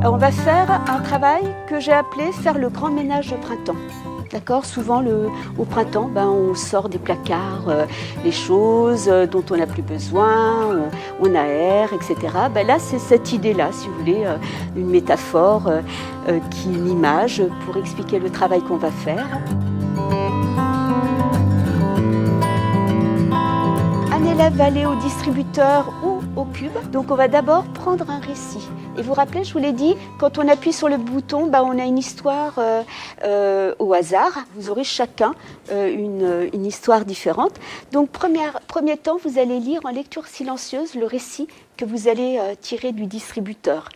On va faire un travail que j'ai appelé faire le grand ménage de printemps. D'accord ? Souvent, au printemps, on sort des placards les choses dont on n'a plus besoin, on aère, etc. Là, c'est cette idée-là, si vous voulez, une métaphore, une image pour expliquer le travail qu'on va faire. Un élève va aller au distributeur ou au cube. Donc, on va d'abord prendre un récit. Et vous vous rappelez, je vous l'ai dit, quand on appuie sur le bouton, on a une histoire au hasard. Vous aurez chacun une histoire différente. Donc, premier temps, vous allez lire en lecture silencieuse le récit que vous allez tirer du distributeur.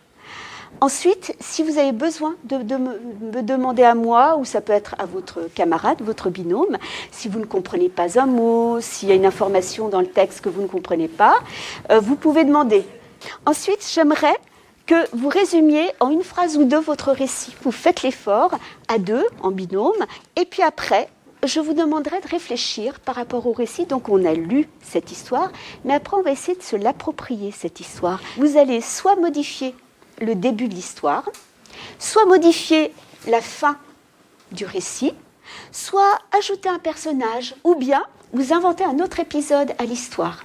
Ensuite, si vous avez besoin de me demander à moi, ou ça peut être à votre camarade, votre binôme, si vous ne comprenez pas un mot, s'il y a une information dans le texte que vous ne comprenez pas, vous pouvez demander. Ensuite, j'aimerais que vous résumiez en une phrase ou deux votre récit. Vous faites l'effort à deux, en binôme, et puis après, je vous demanderai de réfléchir par rapport au récit. Donc, on a lu cette histoire, mais après, on va essayer de se l'approprier, cette histoire. Vous allez soit modifier le début de l'histoire, soit modifier la fin du récit, soit ajouter un personnage, ou bien vous inventez un autre épisode à l'histoire.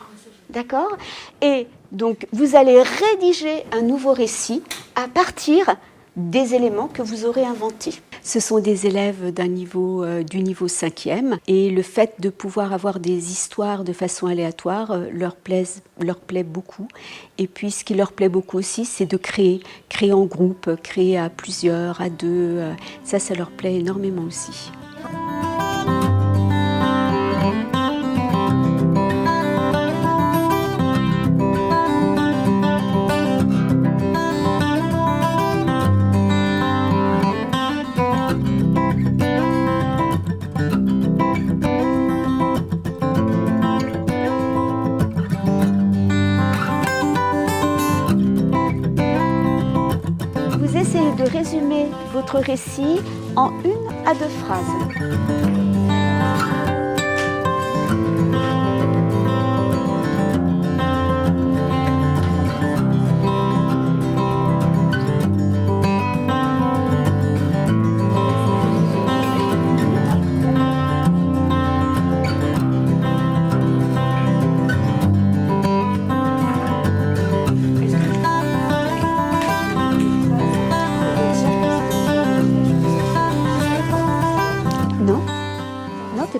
D'accord ? Et donc, vous allez rédiger un nouveau récit à partir des éléments que vous aurez inventés. Ce sont des élèves du niveau 5e et le fait de pouvoir avoir des histoires de façon aléatoire leur plaît beaucoup. Et puis ce qui leur plaît beaucoup aussi, c'est de créer en groupe, créer à plusieurs, à deux. Ça leur plaît énormément aussi. Essayez de résumer votre récit en 1 à 2 phrases.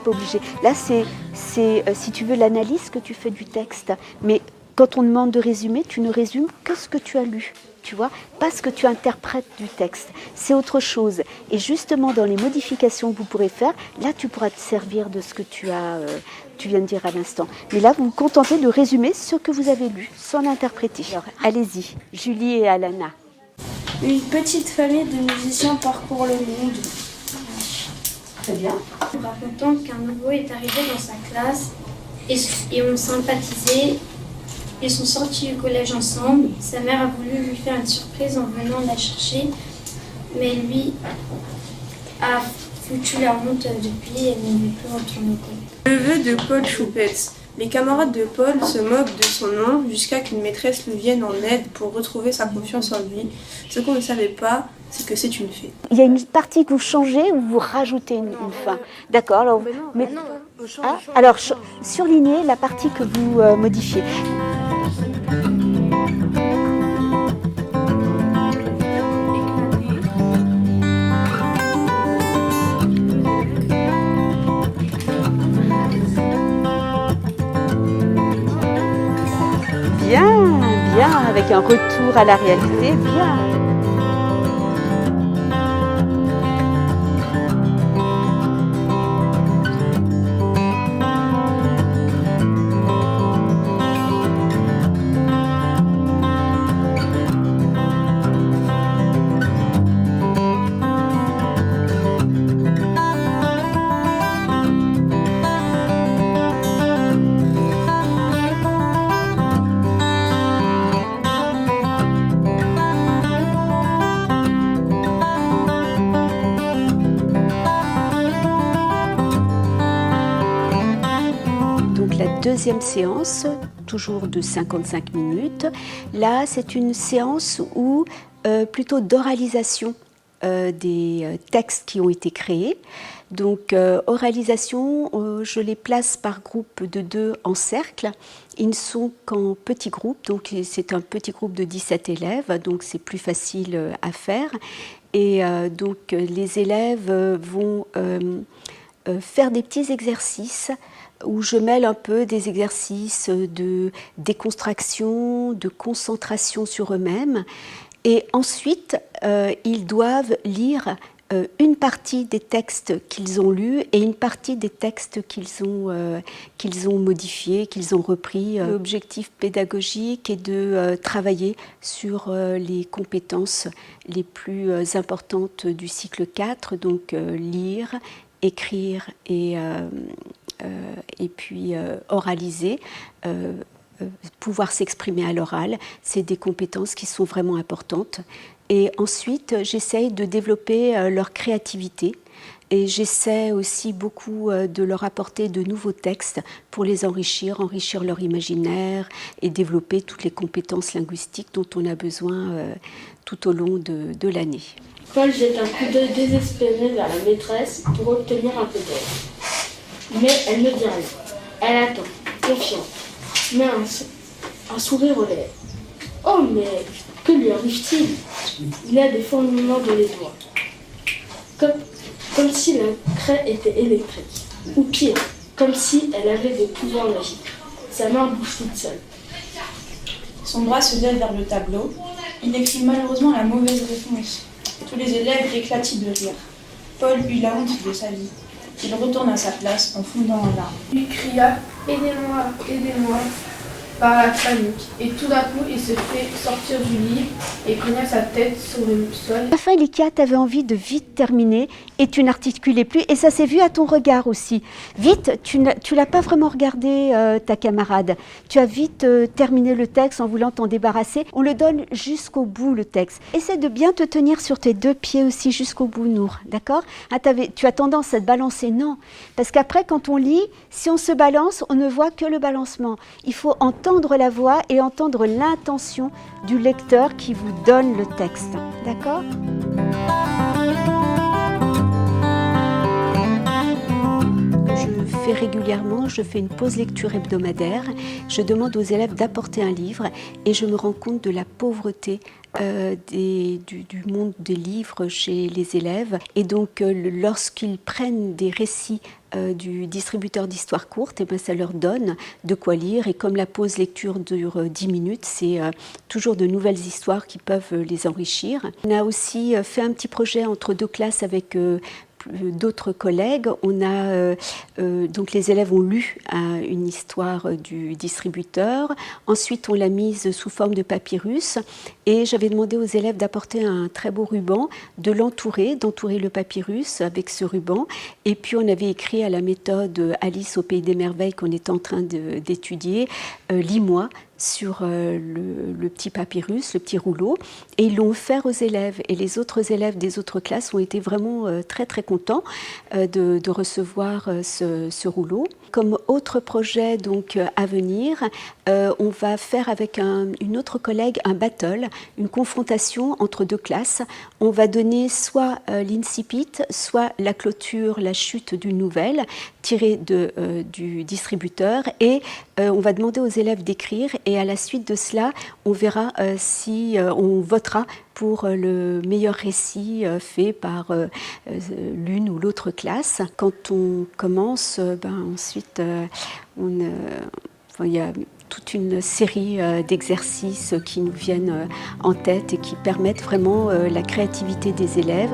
Pas obligé. Là, c'est si tu veux l'analyse que tu fais du texte. Mais quand on demande de résumer, tu ne résumes que ce que tu as lu, tu vois, pas ce que tu interprètes du texte. C'est autre chose. Et justement, dans les modifications que vous pourrez faire, là, tu pourras te servir de ce que tu viens de dire à l'instant. Mais là, vous vous contentez de résumer ce que vous avez lu, sans l'interpréter. Alors, allez-y, Julie et Alana. Une petite famille de musiciens parcourt le monde. Très bien. Racontant qu'un nouveau est arrivé dans sa classe et ont sympathisé. Ils sont sortis du collège ensemble. Sa mère a voulu lui faire une surprise en venant la chercher, mais lui a foutu la honte depuis et ne veut plus retourner au collège. Neveu de Paul Choupette. Les camarades de Paul se moquent de son nom jusqu'à qu'une maîtresse lui vienne en aide pour retrouver sa confiance en lui. Ce qu'on ne savait pas, c'est que c'est une fée. Il y a une partie que vous changez ou vous rajoutez une fin. D'accord. Alors, alors surlignez la partie que vous modifiez. Bien, avec un retour à la réalité, bien. Deuxième séance, toujours de 55 minutes. Là, c'est une séance où plutôt d'oralisation des textes qui ont été créés. Donc, oralisation, je les place par groupe de 2 en cercle. Ils ne sont qu'en petits groupes, donc c'est un petit groupe de 17 élèves, donc c'est plus facile à faire. Et donc, les élèves vont faire des petits exercices où je mêle un peu des exercices de déconstruction, de concentration sur eux-mêmes. Et ensuite, ils doivent lire une partie des textes qu'ils ont lus et une partie des textes qu'ils ont modifiés, qu'ils ont repris. L'objectif pédagogique est de travailler sur les compétences les plus importantes du cycle 4, donc lire, écrire et puis oraliser. Pouvoir s'exprimer à l'oral, c'est des compétences qui sont vraiment importantes. Et ensuite, j'essaye de développer leur créativité et j'essaie aussi beaucoup de leur apporter de nouveaux textes pour les enrichir leur imaginaire et développer toutes les compétences linguistiques dont on a besoin tout au long de l'année. Paul jette un coup d'œil désespéré vers la maîtresse pour obtenir un peu d'aide. Mais elle ne dit rien. Elle attend, confiante, mais un sourire aux lèvres. Oh, mais que lui arrive-t-il? Il a des fourmillements dans les doigts. Comme si la craie était électrique. Ou pire, comme si elle avait des pouvoirs magiques. Sa main bouge toute seule. Son bras se lève vers le tableau. Il écrit malheureusement la mauvaise réponse. Tous les élèves éclatent de rire. Paul eut la honte de sa vie. Il retourne à sa place en fondant en larmes. Il cria « Aidez-moi, aidez-moi !» par la panique. Et tout d'un coup, il se fait sortir du lit et cogna sa tête sur le sol. À la fin, Likia, tu avais envie de vite terminer et tu n'articulais plus. Et ça s'est vu à ton regard aussi. Vite, tu l'as pas vraiment regardé, ta camarade. Tu as vite terminé le texte en voulant t'en débarrasser. On le donne jusqu'au bout, le texte. Essaie de bien te tenir sur tes 2 pieds aussi jusqu'au bout, Nour. D'accord? Tu as tendance à te balancer. Non. Parce qu'après, quand on lit, si on se balance, on ne voit que le balancement. Il faut entendre la voix et entendre l'intention du lecteur qui vous donne le texte. D'accord ? Je fais régulièrement, je fais une pause lecture hebdomadaire. Je demande aux élèves d'apporter un livre et je me rends compte de la pauvreté du monde des livres chez les élèves. Et donc, lorsqu'ils prennent des récits du distributeur d'histoires courtes, et ça leur donne de quoi lire. Et comme la pause lecture dure 10 minutes, c'est toujours de nouvelles histoires qui peuvent les enrichir. On a aussi fait un petit projet entre 2 classes avec d'autres collègues. Donc les élèves ont lu une histoire du distributeur. Ensuite, on l'a mise sous forme de papyrus. Et j'avais demandé aux élèves d'apporter un très beau ruban, d'entourer le papyrus avec ce ruban. Et puis, on avait écrit à la méthode Alice au Pays des Merveilles qu'on est en train d'étudier, lis-moi, sur le petit papyrus, le petit rouleau, et ils l'ont offert aux élèves. Et les autres élèves des autres classes ont été vraiment très très contents de recevoir ce rouleau. Comme autre projet donc à venir, on va faire avec une autre collègue un battle, une confrontation entre 2 classes. On va donner soit l'incipit, soit la clôture, la chute d'une nouvelle tirée du distributeur, et on va demander aux élèves d'écrire, et à la suite de cela, on verra si on votera pour le meilleur récit fait par l'une ou l'autre classe. Quand on commence, ensuite, il y a toute une série d'exercices qui nous viennent en tête et qui permettent vraiment la créativité des élèves.